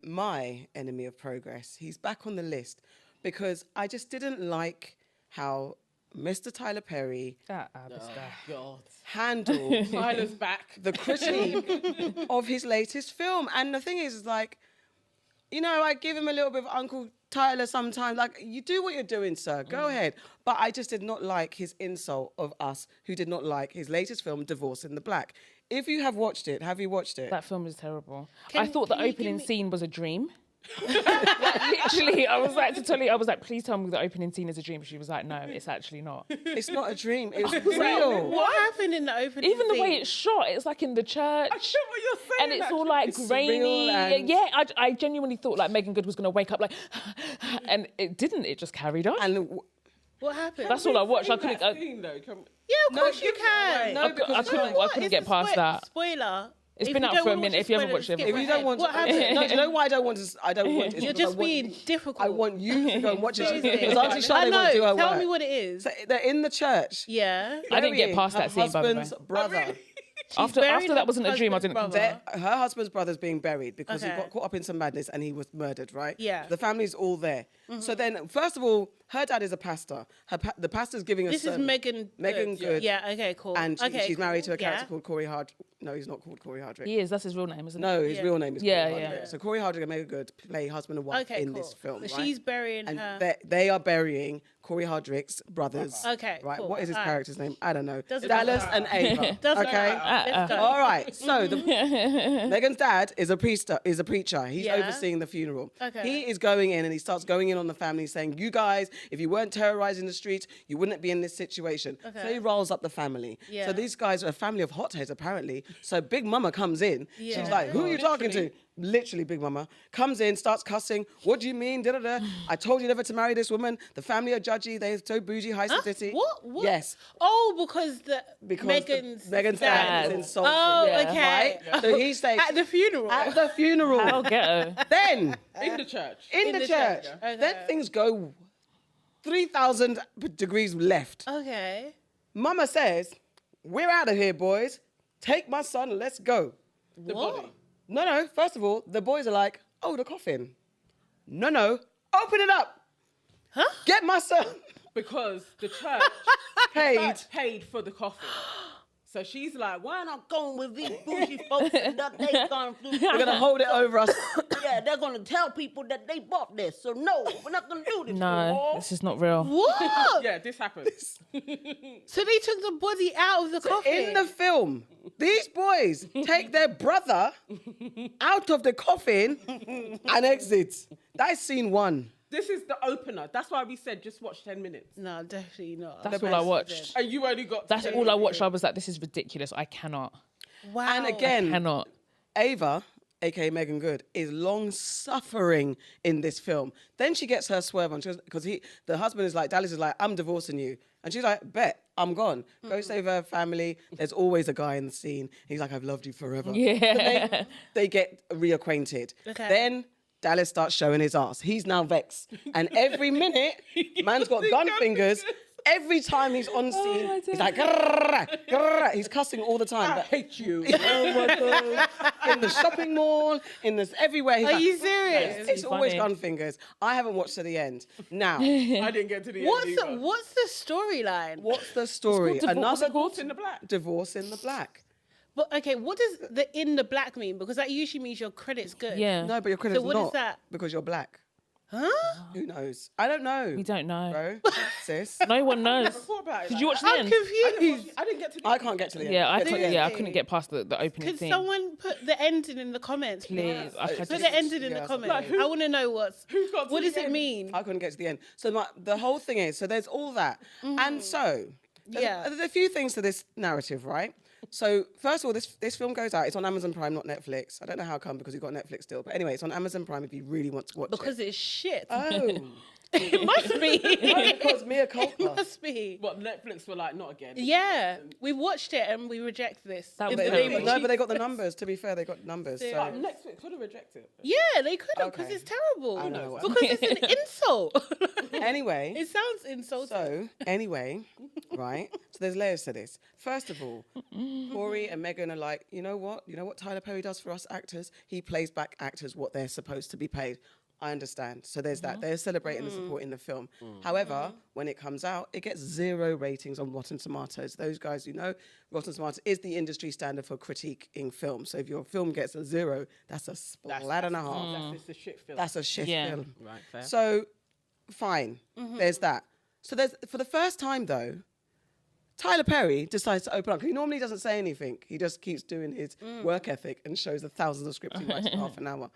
my enemy of progress. He's back on the list because I just didn't like how Mr. Tyler Perry handled Tyler's back. the critique of his latest film. And the thing is like, you know, I give him a little bit of Uncle Tyler sometimes. Like, you do what you're doing, sir. Go ahead. But I just did not like his insult of us who did not like his latest film, Divorce in the Black. If you have watched it, have you watched it? That film is terrible. I thought the opening scene was a dream. Like, literally, I was like, please tell me the opening scene is a dream. She was like, no, it's actually not. It's not a dream. It's real. What happened in the opening Even the scene? way it's shot, it's like in the church. I get what you're saying. And it's all like grainy. and- Yeah, I genuinely thought like Megan Good was going to wake up like, and it didn't. It just carried on. And What happened? That's all I watched. I couldn't. Yeah, of course you can. No, because I couldn't get past that. Spoiler. It's If been you out don't for a wanna watch minute. If you haven't watched it, skip if you don't want what to, happened? no, do you know why I don't want to? I don't want to. You're just being difficult. I want you to go and watch it. Seriously. Because Auntie I Charlotte won't do her know. Tell work. me what it is. So they're in the church. Yeah. I didn't get past that scene, by the way. Her husband's brother. After buried that her wasn't a dream. I husband's didn't. brother. Her husband's brother's being buried because he Okay. got caught up in some madness and he was murdered, right? Yeah. The family's all there. So then, first of all, her dad is a pastor. The pastor's giving a This is sermon. Megan Megan Good. Yeah, okay, cool. And okay, she's married to a cool. character Yeah. called Corey Hard. No, he's not called Corey Hardwick. He is. That's his real name, isn't it? No, his Yeah. real name is Yeah, Corey yeah. Hardwick. So Corey Hardwick and Megan Good play husband and wife Okay, in cool. this film, So right? she's burying and her. they are burying Corey Hardwick's brothers. Okay, Right. cool. What is his Alright. character's name? I don't know. Doesn't Dallas matter. and Ava. Doesn't okay. matter. Let's go. All right. So Megan's dad is a preacher. He's Yeah. overseeing the funeral. Okay. He is going in and he starts going in on the family saying, you guys, if you weren't terrorizing the streets, you wouldn't be in this situation. Okay. So he rolls up the family. Yeah. So these guys are a family of hotheads apparently. So Big Mama comes in. Yeah. She's like, who are you talking to? Literally, Big Mama comes in, starts cussing. What do you mean? Da, da, da. I told you never to marry this woman. The family are judgy. They're so bougie, high society. What? Yes. Oh, because Megan's dad is insulting. Oh, Yeah. okay. Right? So he says At the funeral. at the funeral. I'll get her. Then In the church. in the church, Okay. then things go 3,000 degrees left. Okay. Mama says, "We're out of here, boys. Take my son. Let's go." The What? body. No. First of all, the boys are like, "Oh, the coffin." No. Open it up. Huh? Get my son. Because the church paid for the coffin. So she's like, why not going with these bougie folks that they gone through? They're gonna hold it over us. Yeah, they're gonna tell people that they bought this. So no, we're not gonna do this. No, this is not real. What? Yeah, this happens. So they took the body out of the coffin. In the film, these boys take their brother out of the coffin and exit. That's scene one. This is the opener. That's why we said just watch 10 minutes. No, definitely not. That's all I watched. And you only got That's 10 all I minutes. watched. I was like, this is ridiculous. I cannot. Wow. And again, Cannot. Ava, aka Megan Good, is long suffering in this film. Then she gets her swerve on because the husband is like, Dallas is like, I'm divorcing you. And she's like, bet, I'm gone. Go save her family. There's always a guy in the scene. He's like, I've loved you forever. Yeah. So they get reacquainted. Okay. Then Dallas starts showing his ass. He's now vexed. And every minute, man's got gun fingers. Every time he's on scene, he's like, grrr, grrr. He's cussing all the time. I But hate you. oh my God. In the shopping mall, everywhere. He's Are like, you serious? It's always funny. gun fingers. I haven't watched to the end. Now, I didn't get to the end either. What's the storyline? what's the story? Another Divorce in the Black. divorce in the black. But okay, what does the in the black mean? Because that usually means your credit's good. Yeah. No, but your credit's what not is that? because you're black. Huh? Who knows? I don't know. We don't know. Bro, sis. No one knows. Thought about it Did like you watch the I'm end? confused. I didn't get to the I end. can't get to the end. Yeah, I Get to couldn't. the Yeah, I end. couldn't get past the opening Could scene. someone put the ending in the comments, Please, I Put just- the ending in Yeah, the so- comments. Like, who- I want to know got to what the does it end? mean? I couldn't get to the end. So the whole thing is, so there's all that. And so, Yeah. there's a few things to this narrative, right? So first of all, this film goes out. It's on Amazon Prime, not Netflix. I don't know how come because you've got Netflix still. But anyway, it's on Amazon Prime if you really want to watch it. Because it's shit. Oh. It must be. Because Mia culpa. Must be. What, Netflix were like, not again. Yeah, we watched it and we reject this. That In was the very name of No, but Jesus. they got the numbers. To be fair, they got numbers. Yeah. So. But Netflix could have rejected it. Yeah, they could have because Okay. it's terrible. I know. Because it's an insult. Anyway. It sounds insulting. So, anyway, right? So there's layers to this. First of all, Corey and Megan are like, you know what? You know what Tyler Perry does for us actors? He plays back actors what they're supposed to be paid. I understand. So there's that. They're celebrating the support in the film. However, when it comes out, it gets 0 ratings on Rotten Tomatoes. Those guys who know, Rotten Tomatoes is the industry standard for critiquing film. So if your film gets a 0, that's a splat and a half. That's just a shit film. That's a shit Yeah. film. Right, fair. So, fine. There's that. So there's for the first time though, Tyler Perry decides to open up. He normally doesn't say anything. He just keeps doing his work ethic and shows the thousands of scripts he writes in half an hour.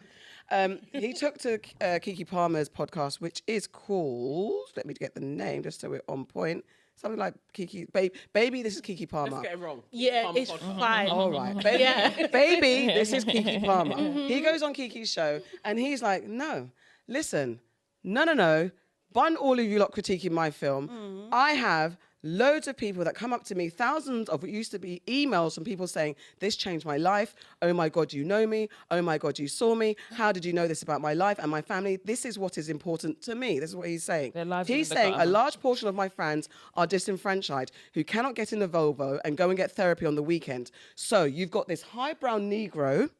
He took to Keke Palmer's podcast, which is called, let me get the name just so we're on point. Something like Keke, baby, this is Keke Palmer. Let's get it wrong. Yeah, Palmer it's podcast. fine. All right. Baby, Yeah. baby, this is Keke Palmer. He goes on Keke's show and he's like, no, listen, no. Bun all of you lot critiquing my film. I have loads of people that come up to me, thousands of what used to be emails from people saying, this changed my life. Oh my God, you know me. Oh my God, you saw me. How did you know this about my life and my family? This is what is important to me. This is what he's saying. Their lives are He's in the saying a gutter. large portion of my fans are disenfranchised who cannot get in the Volvo and go and get therapy on the weekend. So you've got this highbrow Negro.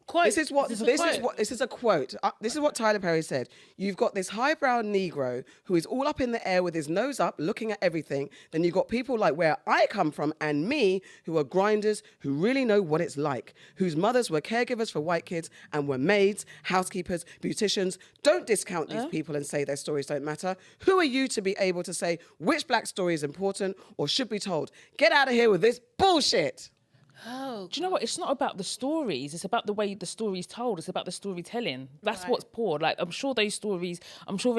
Quote. This is what Is this a is quote? what this is a quote. This is what Tyler Perry said. You've got this highbrow Negro who is all up in the air with his nose up, looking at everything. Then you've got people like where I come from and me, who are grinders, who really know what it's like, whose mothers were caregivers for white kids and were maids, housekeepers, beauticians. Don't discount these people and say their stories don't matter. Who are you to be able to say which black story is important or should be told? Get out of here with this bullshit. Oh, Do you know what? It's not about the stories. It's about the way the story's told. It's about the storytelling. That's what's poor. Like, I'm sure those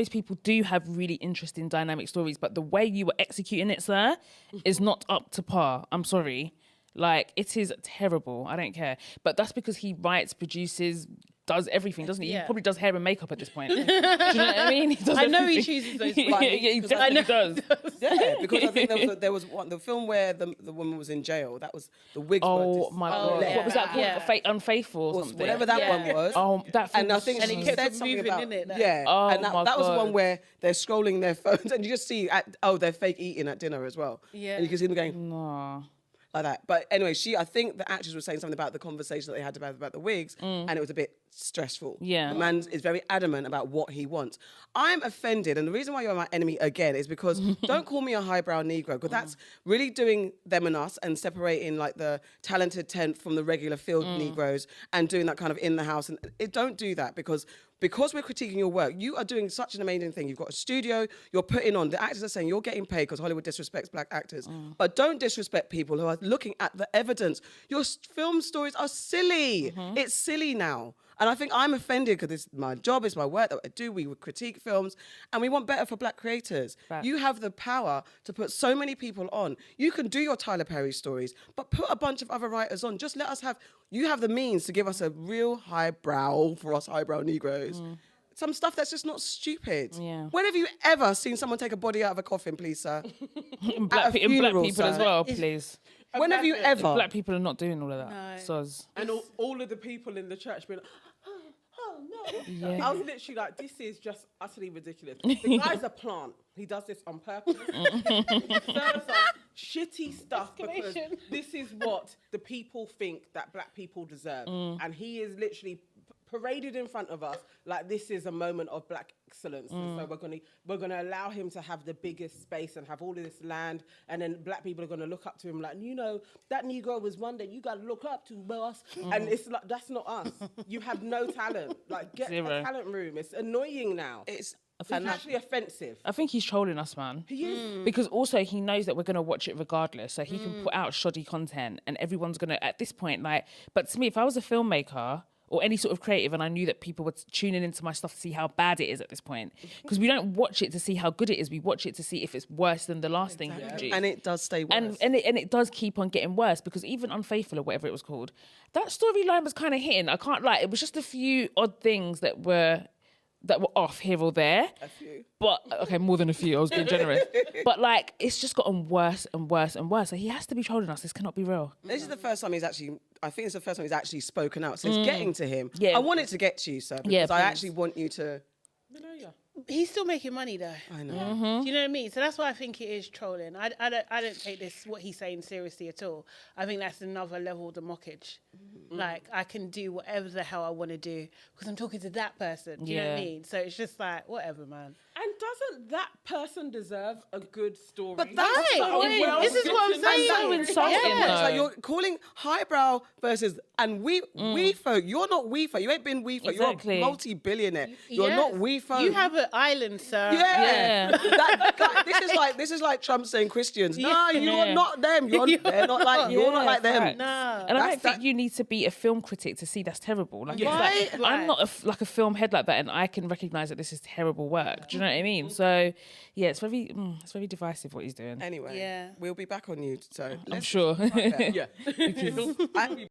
people do have really interesting dynamic stories, but the way you were executing it, sir, is not up to par. I'm sorry. Like, it is terrible. I don't care. But that's because he writes, produces, does everything, doesn't he? Yeah. He probably does hair and makeup at this point. Do you know what I mean? He does I know he everything. chooses those Yeah, ones. he 'Cause I definitely does. Yeah, because I think there was one, the film where the woman was in jail. That was the wigs. Oh were my Oh, God. yeah. What was that called? Yeah. Unfaithful or or something? whatever that Yeah. one was. Oh, that film And I was think And she it kept said on something moving, about innit, that- yeah. Oh, and my that was the God. one where they're scrolling their phones, and you just see they're fake eating at dinner as well. Yeah. and you can see them going No. like that. But anyway, I think the actress was saying something about the conversation that they had about the wigs, and it was a bit stressful. Yeah. The man is very adamant about what he wants. I'm offended, and the reason why you're my enemy again is because don't call me a highbrow Negro, because that's really doing them and us and separating like the talented 10th from the regular field Negroes and doing that kind of in the house. And don't do that because we're critiquing your work. You are doing such an amazing thing. You've got a studio, you're putting on. The actors are saying you're getting paid because Hollywood disrespects black actors. But don't disrespect people who are looking at the evidence. Your film stories are silly. It's silly now. And I think I'm offended because it's my job, it's my work that I do. We would critique films and we want better for black creators. Facts. You have the power to put so many people on. You can do your Tyler Perry stories, but put a bunch of other writers on. Just let us you have the means to give us a real highbrow, for us highbrow Negroes. Some stuff that's just not stupid. Yeah. When have you ever seen someone take a body out of a coffin, please, sir? And black, At a and black funeral, people as sir. well, please. When have you ever? Black people are not doing all of that. No. Soz. And all of the people in the church being like, oh no. Yeah. I was literally like, this is just utterly ridiculous. The guy's a plant. He does this on purpose. He serves us shitty stuff because Exclamation. this is what the people think that black people deserve. And he is literally paraded in front of us like this is a moment of black excellence. And so we're gonna allow him to have the biggest space and have all of this land, and then black people are gonna look up to him like, you know, that Negro was one that you gotta look up to, boss. And it's like, that's not us. You have no talent. Like, get Zero. a talent room. It's annoying now. It's It's actually offensive. I think he's trolling us, man. He is. Because also he knows that we're going to watch it regardless. So he can put out shoddy content and everyone's going to, at this point, like, but to me, if I was a filmmaker or any sort of creative and I knew that people were tuning into my stuff to see how bad it is at this point, because we don't watch it to see how good it is. We watch it to see if it's worse than the last thing we produced. and it does stay worse. And it does keep on getting worse because even Unfaithful or whatever it was called, that storyline was kind of hitting. I can't lie. It was just a few odd things that were that were off here or there. A few. But okay, more than a few. I was being generous. But like, it's just gotten worse and worse and worse. So he has to be trolling us. This cannot be real. This is the first time I think it's the first time he's actually spoken out. So it's getting to him. Yeah. I want it to get to you, sir, because Yeah, I please. actually want you to. He's still making money though. I know. Do you know what I mean? So that's why I think it is trolling. I don't take this what he's saying seriously at all. I think that's another level of the mockage. Like I can do whatever the hell I want to do because I'm talking to that person. Do you know what I Yeah. mean? So it's just like whatever, man. And doesn't that person deserve a good story? But that's Right. the point. This is what I'm saying. so insulting, It's though. like you're calling highbrow versus and we folk. You're not we folk. You ain't been we folk. Exactly. You're a multi-billionaire. You're Yes. not we folk. You have an island, sir. Yeah. Yeah. This is like Trump saying Christians. No, you're Yeah. not them. They're not like you're not Yeah, like them. facts. No. And I That's don't think you need to be a film critic to see that's terrible. Like, it's Right, like, right. I'm not a film head like that, and I can recognize that this is terrible work. Do you know what I mean? So, yeah, it's very divisive what he's doing. Anyway, Yeah. we'll be back on you. So I'm sure. Yeah. I,